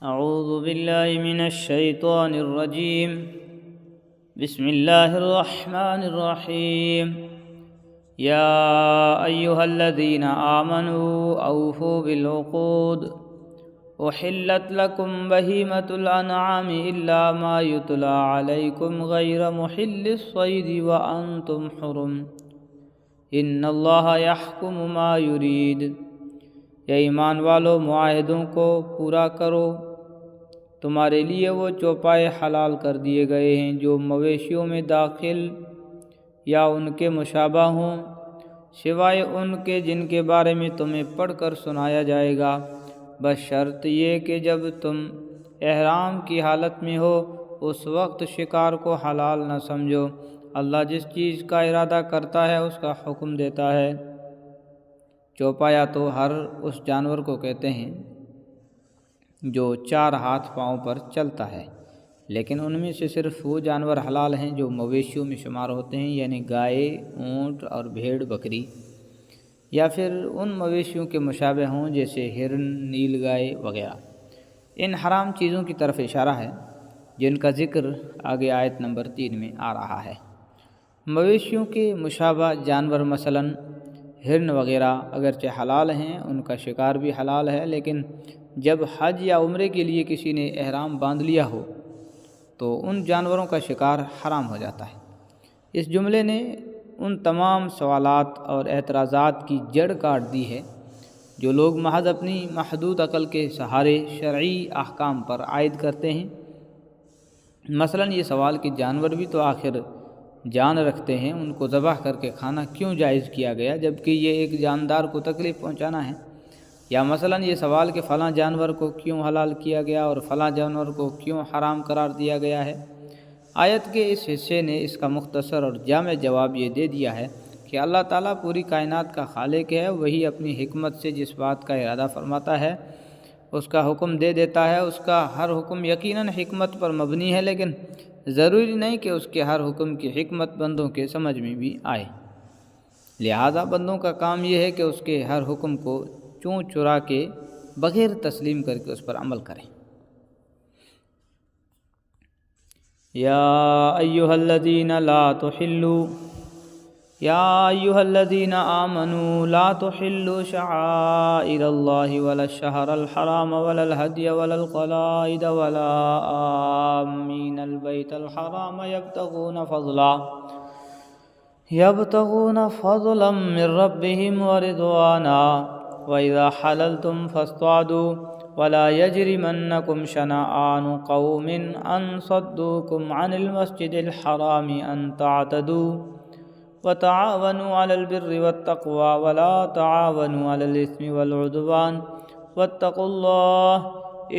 اعوذ باللہ من الشیطان الرجیم بسم اللہ الرحمن الرحیم یا ایہا الذین آمنوا اوفوا بالعقود احلت لکم بہیمۃ الانعام الا ما یتلی علیکم غیر محل الصید وانتم حرم ان اللہ یحکم ما یرید۔ یا ایمان والو، معاہدوں کو پورا کرو۔ تمہارے لیے وہ چوپائے حلال کر دیے گئے ہیں جو مویشیوں میں داخل یا ان کے مشابہ ہوں، سوائے ان کے جن کے بارے میں تمہیں پڑھ کر سنایا جائے گا، بس شرط یہ کہ جب تم احرام کی حالت میں ہو اس وقت شکار کو حلال نہ سمجھو۔ اللہ جس چیز کا ارادہ کرتا ہے اس کا حکم دیتا ہے۔ چوپایا تو ہر اس جانور کو کہتے ہیں جو چار ہاتھ پاؤں پر چلتا ہے، لیکن ان میں سے صرف وہ جانور حلال ہیں جو مویشیوں میں شمار ہوتے ہیں، یعنی گائے، اونٹ اور بھیڑ بکری، یا پھر ان مویشیوں کے مشابہ ہوں جیسے ہرن، نیل گائے وغیرہ۔ ان حرام چیزوں کی طرف اشارہ ہے جن کا ذکر آگے آیت نمبر 3 میں آ رہا ہے۔ مویشیوں کے مشابہ جانور مثلاً ہرن وغیرہ اگرچہ حلال ہیں، ان کا شکار بھی حلال ہے، لیکن جب حج یا عمرے کے لیے کسی نے احرام باندھ لیا ہو تو ان جانوروں کا شکار حرام ہو جاتا ہے۔ اس جملے نے ان تمام سوالات اور اعتراضات کی جڑ کاٹ دی ہے جو لوگ محض اپنی محدود عقل کے سہارے شرعی احکام پر عائد کرتے ہیں۔ مثلاً یہ سوال کہ جانور بھی تو آخر جان رکھتے ہیں، ان کو ذبح کر کے کھانا کیوں جائز کیا گیا جبکہ یہ ایک جاندار کو تکلیف پہنچانا ہے؟ یا مثلاً یہ سوال کہ فلاں جانور کو کیوں حلال کیا گیا اور فلاں جانور کو کیوں حرام قرار دیا گیا ہے؟ آیت کے اس حصے نے اس کا مختصر اور جامع جواب یہ دے دیا ہے کہ اللہ تعالیٰ پوری کائنات کا خالق ہے، وہی اپنی حکمت سے جس بات کا ارادہ فرماتا ہے اس کا حکم دے دیتا ہے۔ اس کا ہر حکم یقیناً حکمت پر مبنی ہے، لیکن ضروری نہیں کہ اس کے ہر حکم کی حکمت بندوں کے سمجھ میں بھی آئے، لہذا بندوں کا کام یہ ہے کہ اس کے ہر حکم کو چون چرا کے بغیر تسلیم کر کے اس پر عمل کریں۔ یا ایہا الذین آمنوا لا تحلوا شعائر اللہ ولا الشہر الحرام ولا الہدی ولا القلائد ولا آمین البیت الحرام یبتغون فضلا من ربهم ورضوانا وَإِذَا حَلَلْتُمْ فَاصْطَادُوا وَلَا يَجْرِمَنَّكُمْ شَنَآنُ قَوْمٍ أَن صَدُّوكُمْ عَنِ الْمَسْجِدِ الْحَرَامِ أَن تَعْتَدُوا وَتَعَاوَنُوا عَلَى الْبِرِّ وَالتَّقْوَى وَلَا تَعَاوَنُوا عَلَى الْإِثْمِ وَالْعُدْوَانِ وَاتَّقُوا اللَّهَ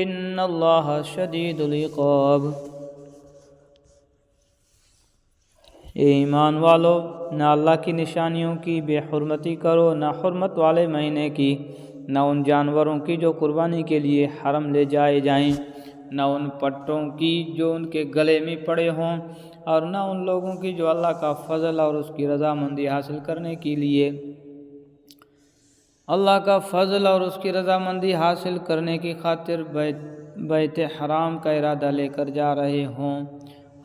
إِنَّ اللَّهَ شَدِيدُ الْعِقَابِ۔ اے ایمان والو، نہ اللہ کی نشانیوں کی بے حرمتی کرو، نہ حرمت والے مہینے کی، نہ ان جانوروں کی جو قربانی کے لیے حرم لے جائے جائیں، نہ ان پٹوں کی جو ان کے گلے میں پڑے ہوں، اور نہ ان لوگوں کی جو اللہ کا فضل اور اس کی رضامندی حاصل کرنے کے لیے اللہ کا فضل اور اس کی رضامندی حاصل کرنے کی خاطر بیت حرام کا ارادہ لے کر جا رہے ہوں۔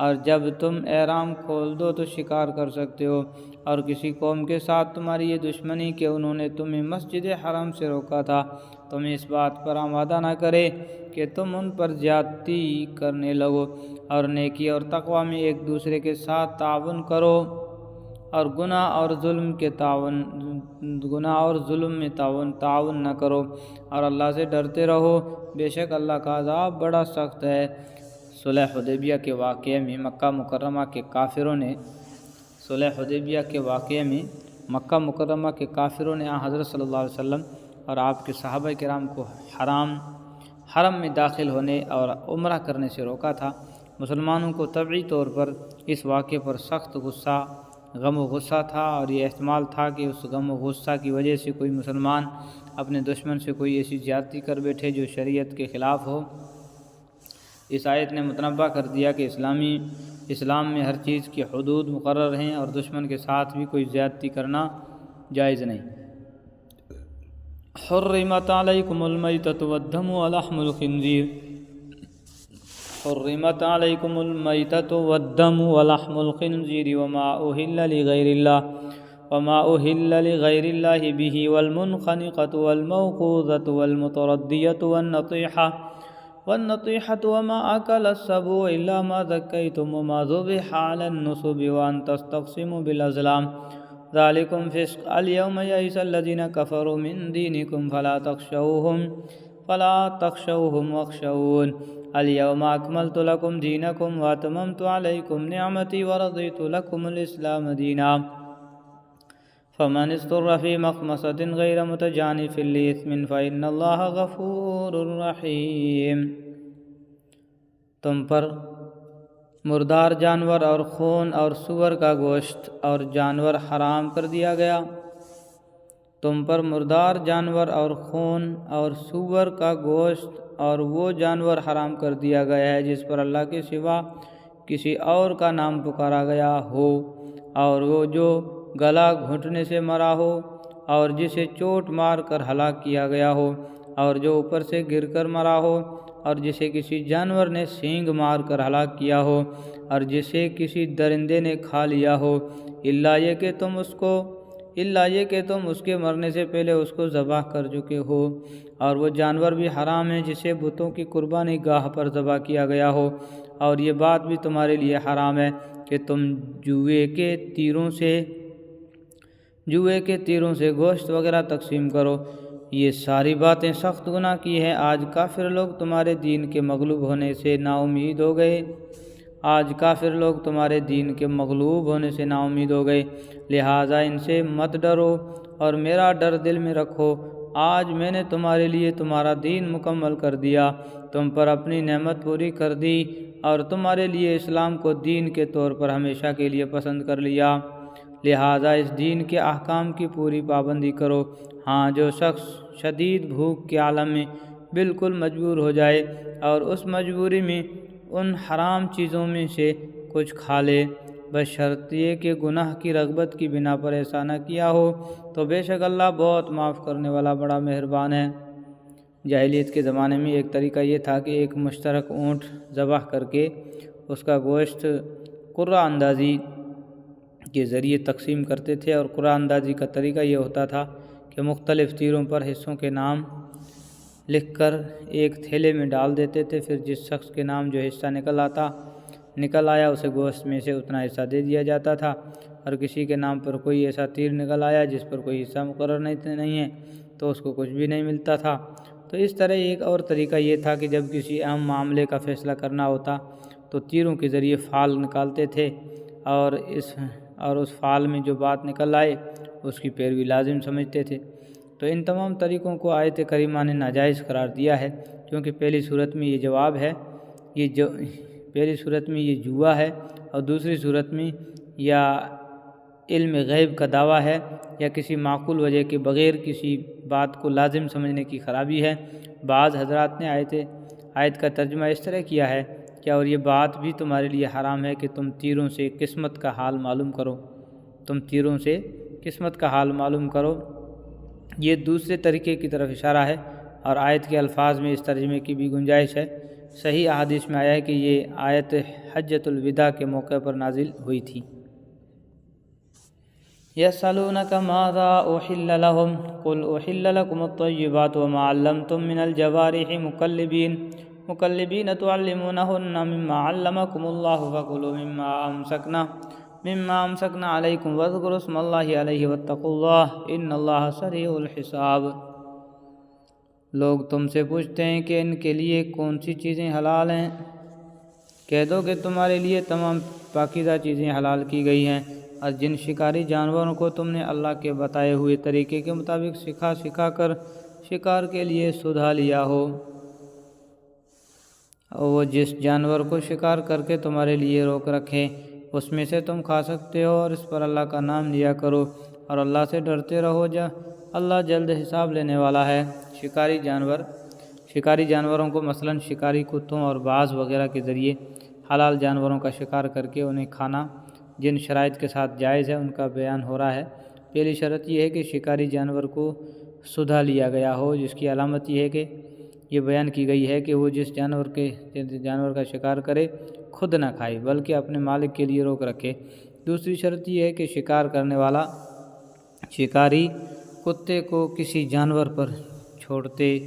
اور جب تم احرام کھول دو تو شکار کر سکتے ہو۔ اور کسی قوم کے ساتھ تمہاری یہ دشمنی کہ انہوں نے تمہیں مسجد حرام سے روکا تھا، تمہیں اس بات پر آمادہ نہ کرے کہ تم ان پر زیادتی کرنے لگو، اور نیکی اور تقوی میں ایک دوسرے کے ساتھ تعاون کرو، اور گناہ اور ظلم میں تعاون نہ کرو، اور اللہ سے ڈرتے رہو، بے شک اللہ کا عذاب بڑا سخت ہے۔ صلح حدیبیہ کے واقعے میں مکہ مکرمہ کے کافروں نے حضرت صلی اللہ علیہ وسلم اور آپ کے صحابہ کرام کو حرم میں داخل ہونے اور عمرہ کرنے سے روکا تھا۔ مسلمانوں کو طبعی طور پر اس واقعے پر سخت غم و غصہ تھا، اور یہ احتمال تھا کہ اس غم و غصہ کی وجہ سے کوئی مسلمان اپنے دشمن سے کوئی ایسی زیادتی کر بیٹھے جو شریعت کے خلاف ہو۔ اس آیت نے متنبہ کر دیا کہ اسلام میں ہر چیز کی حدود مقرر ہیں اور دشمن کے ساتھ بھی کوئی زیادتی کرنا جائز نہیں۔ حرمت علیکم المیتۃ والدم ولحم الخنزیر حرمت علیکم المیتۃ والدم ولحم الخنزیر وما أهل لغير الله به والمنخنقة والموقوذة والمتردية والنطيحة وما أكل السبع إلا ما ذكيتم وما ذبح على النصب وأن تستقسموا بالأزلام ذلكم فسق اليوم يئس الذين كفروا من دينكم فلا تخشوهم واخشون اليوم أكملت لكم دينكم وأتممت عليكم نعمتي ورضيت لكم الإسلام دينا فمن اضطر في مخمصة غير متجانف لإثم فإن الله غفور رحیم۔ تم پر مردار جانور اور خون اور سور کا گوشت اور جانور حرام کر دیا گیا۔ تم پر مردار جانور اور خون اور سور کا گوشت اور وہ جانور حرام کر دیا گیا ہے جس پر اللہ کے سوا کسی اور کا نام پکارا گیا ہو، اور وہ جو گلا گھٹنے سے مرا ہو، اور جسے چوٹ مار کر ہلاک کیا گیا ہو، اور جو اوپر سے گر کر مرا ہو، اور جسے کسی جانور نے سینگ مار کر ہلاک کیا ہو، اور جسے کسی درندے نے کھا لیا ہو، الا یہ کہ تم اس کے مرنے سے پہلے اس کو ذبح کر چکے ہو۔ اور وہ جانور بھی حرام ہے جسے بتوں کی قربانی گاہ پر ذبح کیا گیا ہو، اور یہ بات بھی تمہارے لیے حرام ہے کہ تم جوئے کے تیروں سے گوشت وغیرہ تقسیم کرو۔ یہ ساری باتیں سخت گناہ کی ہیں۔ آج کافر لوگ تمہارے دین کے مغلوب ہونے سے نا امید ہو گئے، لہٰذا ان سے مت ڈرو اور میرا ڈر دل میں رکھو۔ آج میں نے تمہارے لیے تمہارا دین مکمل کر دیا، تم پر اپنی نعمت پوری کر دی، اور تمہارے لیے اسلام کو دین کے طور پر ہمیشہ کے لیے پسند کر لیا، لہٰذا اس دین کے احکام کی پوری پابندی کرو۔ ہاں، جو شخص شدید بھوک کے عالم میں بالکل مجبور ہو جائے اور اس مجبوری میں ان حرام چیزوں میں سے کچھ کھا لے، بشرط یہ کہ گناہ کی رغبت کی بنا پر ایسا نہ کیا ہو، تو بے شک اللہ بہت معاف کرنے والا بڑا مہربان ہے۔ جاہلیت کے زمانے میں ایک طریقہ یہ تھا کہ ایک مشترک اونٹ ذبح کر کے اس کا گوشت قرعہ اندازی کے ذریعے تقسیم کرتے تھے، اور قرعہ اندازی کا طریقہ یہ ہوتا تھا کہ مختلف تیروں پر حصوں کے نام لکھ کر ایک تھیلے میں ڈال دیتے تھے، پھر جس شخص کے نام جو حصہ نکل آیا اسے گوشت میں سے اتنا حصہ دے دیا جاتا تھا، اور کسی کے نام پر کوئی ایسا تیر نکل آیا جس پر کوئی حصہ مقرر نہیں ہے تو اس کو کچھ بھی نہیں ملتا تھا۔ تو اس طرح ایک اور طریقہ یہ تھا کہ جب کسی اہم معاملے کا فیصلہ کرنا ہوتا تو تیروں کے ذریعے فال نکالتے تھے، اور اس فال میں جو بات نکل آئے اس کی پیروی لازم سمجھتے تھے۔ تو ان تمام طریقوں کو آیت کریمہ نے ناجائز قرار دیا ہے، کیونکہ پہلی صورت میں یہ جواب ہے، پہلی صورت میں یہ جوا ہے، اور دوسری صورت میں یا علم غیب کا دعویٰ ہے، یا کسی معقول وجہ کے بغیر کسی بات کو لازم سمجھنے کی خرابی ہے۔ بعض حضرات نے آیت کا ترجمہ اس طرح کیا ہے کہ اور یہ بات بھی تمہارے لیے حرام ہے کہ تم تیروں سے قسمت کا حال معلوم کرو۔ یہ دوسرے طریقے کی طرف اشارہ ہے، اور آیت کے الفاظ میں اس ترجمے کی بھی گنجائش ہے۔ صحیح احادیث میں آیا ہے کہ یہ آیت حجۃ الوداع کے موقع پر نازل ہوئی تھی۔ يسألونك ماذا أحل لهم قل أحل لكم الطيبات وما علمتم من الجوارح مكلبين تعلمونهن مما علمكم الله فكلوا مما أمسكنا عليكم واذكروا اسم الله عليه واتقوا الله إن الله سريع الحساب۔ لوگ تم سے پوچھتے ہیں کہ ان کے لیے کون سی چیزیں حلال ہیں، کہہ دو کہ تمہارے لیے تمام پاکیزہ چیزیں حلال کی گئی ہیں، اور جن شکاری جانوروں کو تم نے اللہ کے بتائے ہوئے طریقے کے مطابق سکھا کر شکار کے لیے سدھا لیا ہو، اور وہ جس جانور کو شکار کر کے تمہارے لیے روک رکھے اس میں سے تم کھا سکتے ہو، اور اس پر اللہ کا نام لیا کرو اور اللہ سے ڈرتے رہو، اللہ جلد حساب لینے والا ہے۔ شکاری جانوروں کو مثلاً شکاری کتوں اور باز وغیرہ کے ذریعے حلال جانوروں کا شکار کر کے انہیں کھانا جن شرائط کے ساتھ جائز ہے ان کا بیان ہو رہا ہے۔ پہلی شرط یہ ہے کہ شکاری جانور کو سدھا لیا گیا ہو، جس کی علامت یہ ہے کہ یہ بیان کی گئی ہے کہ وہ جس جانور کا شکار کرے خود نہ کھائے بلکہ اپنے مالک کے لیے روک رکھے۔ دوسری شرط یہ ہے کہ شکار کرنے والا شکاری کتے کو کسی جانور پر چھوڑتے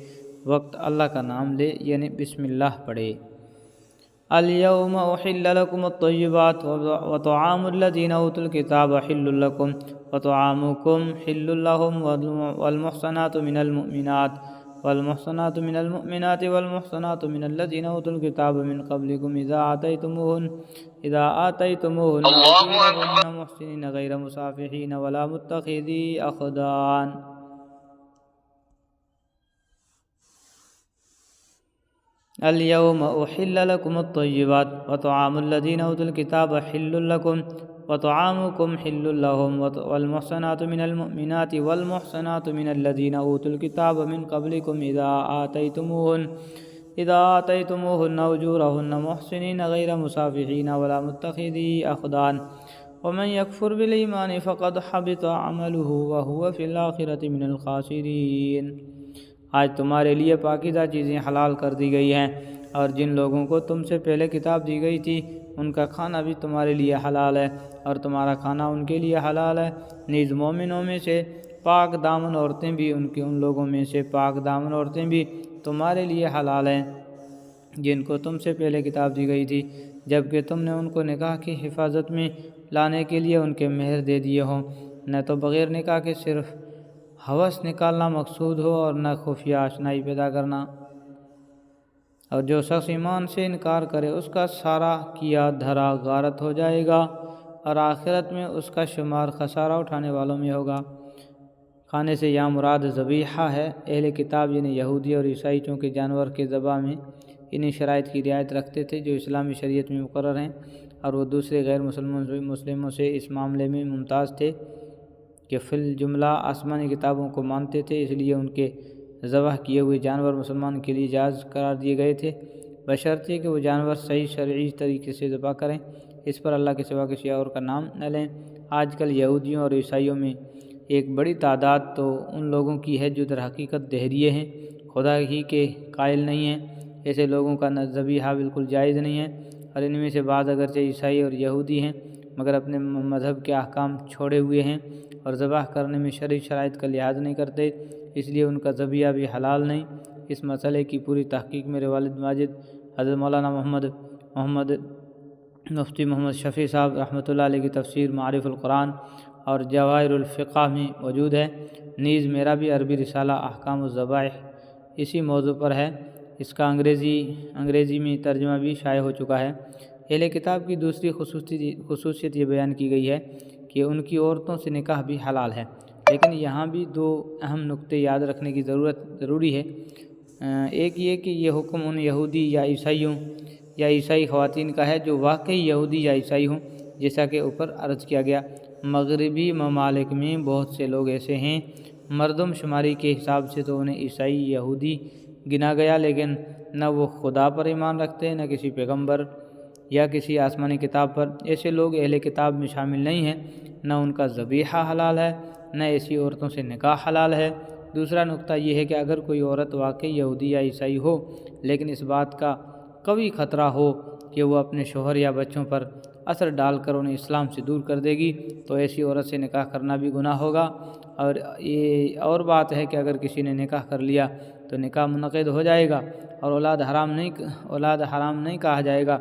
وقت اللہ کا نام لے، یعنی بسم اللہ پڑھے۔ اليوم احل لكم الطيبات وطعام الذين اوتوا الكتاب حل لكم وطعامكم حل لهم والمحصنات من المؤمنات والمحصنات من الذين اوتوا الكتاب من قبلكم اذا آتيتموهن أجورهن محسنين غير مسافحين ولا متخذي أخدان۔ اليوم احل لكم الطيبات وطعام الذين اوتوا الكتاب حل لكم وطعامكم حل لهم والمحصنات من المؤمنات والمحصنات من الذين اوتوا الكتاب من قبلكم اذا آتيتموهن أجورهن محسنين غير مسافحين ولا متخذي أخدان ومن يكفر بالإيمان فقد حبط عمله وهو في الآخرة من الخاسرين۔ آج تمہارے لیے پاکیزہ چیزیں حلال کر دی گئی ہیں، اور جن لوگوں کو تم سے پہلے کتاب دی گئی تھی ان کا کھانا بھی تمہارے لیے حلال ہے، اور تمہارا کھانا ان کے لیے حلال ہے۔ نیز مومنوں میں سے پاک دامن عورتیں بھی ان لوگوں میں سے پاک دامن عورتیں بھی تمہارے لیے حلال ہیں جن کو تم سے پہلے کتاب دی گئی تھی، جبکہ تم نے ان کو نکاح کی حفاظت میں لانے کے لیے ان کے مہر دے دیے ہوں، نہ تو بغیر نکاح کے صرف ہوس نکالنا مقصود ہو اور نہ خفیہ آشنائی پیدا کرنا۔ اور جو شخص ایمان سے انکار کرے اس کا سارا کیا دھرا غارت ہو جائے گا، اور آخرت میں اس کا شمار خسارہ اٹھانے والوں میں ہوگا۔ کھانے سے یہاں مراد ذبیحہ ہے۔ اہل کتاب یعنی یہودی اور عیسائی چونکہ جانور کے ذبح میں انہی شرائط کی رعایت رکھتے تھے جو اسلامی شریعت میں مقرر ہیں، اور وہ دوسرے غیر مسلموں سے اس معاملے میں ممتاز تھے کہ فی الجملہ آسمانی کتابوں کو مانتے تھے، اس لیے ان کے ذبح کیے ہوئے جانور مسلمان کے لیے جائز قرار دیے گئے تھے، بشرطیہ کہ وہ جانور صحیح شرعی طریقے سے ذبح کریں، اس پر اللہ کے سوا کسی اور کا نام نہ لیں۔ آج کل یہودیوں اور عیسائیوں میں ایک بڑی تعداد تو ان لوگوں کی ہے جو در حقیقت دہریے ہیں، خدا ہی کے قائل نہیں ہیں۔ ایسے لوگوں کا ذبیحہ بالکل جائز نہیں ہے، اور ان میں سے بعض اگرچہ عیسائی اور یہودی ہیں مگر اپنے مذہب کے احکام چھوڑے ہوئے ہیں اور ذبح کرنے میں شرعی شرائط کا لحاظ نہیں کرتے، اس لیے ان کا ذبیحہ بھی حلال نہیں۔ اس مسئلے کی پوری تحقیق میرے والد ماجد حضرت مولانا مفتی محمد شفیع صاحب رحمۃ اللہ علیہ کی تفسیر معارف القرآن اور جواہر الفقہ میں موجود ہے۔ نیز میرا بھی عربی رسالہ احکام الذبائح اسی موضوع پر ہے، اس کا انگریزی میں ترجمہ بھی شائع ہو چکا ہے۔ اہل کتاب کی دوسری خصوصیت یہ بیان کی گئی ہے کہ ان کی عورتوں سے نکاح بھی حلال ہے، لیکن یہاں بھی دو اہم نقطے یاد رکھنے کی ضروری ہے۔ ایک یہ کہ یہ حکم ان یہودی یا عیسائی خواتین کا ہے جو واقعی یہودی یا عیسائی ہوں، جیسا کہ اوپر عرض کیا گیا۔ مغربی ممالک میں بہت سے لوگ ایسے ہیں، مردم شماری کے حساب سے تو انہیں عیسائی یہودی گنا گیا، لیکن نہ وہ خدا پر ایمان رکھتے نہ کسی پیغمبر یا کسی آسمانی کتاب پر۔ ایسے لوگ اہل کتاب میں شامل نہیں ہیں، نہ ان کا ذبیحہ حلال ہے نہ ایسی عورتوں سے نکاح حلال ہے۔ دوسرا نقطہ یہ ہے کہ اگر کوئی عورت واقعی یہودی یا عیسائی ہو لیکن اس بات کا قوی خطرہ ہو کہ وہ اپنے شوہر یا بچوں پر اثر ڈال کر انہیں اسلام سے دور کر دے گی تو ایسی عورت سے نکاح کرنا بھی گناہ ہوگا۔ اور یہ اور بات ہے کہ اگر کسی نے نکاح کر لیا تو نکاح منعقد ہو جائے گا اور اولاد حرام نہیں کہا جائے گا۔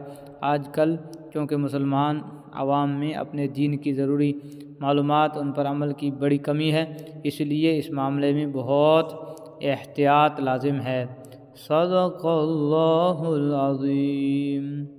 آج کل چونکہ مسلمان عوام میں اپنے دین کی ضروری معلومات ان پر عمل کی بڑی کمی ہے، اس لیے اس معاملے میں بہت احتیاط لازم ہے۔ صدق اللہ العظیم۔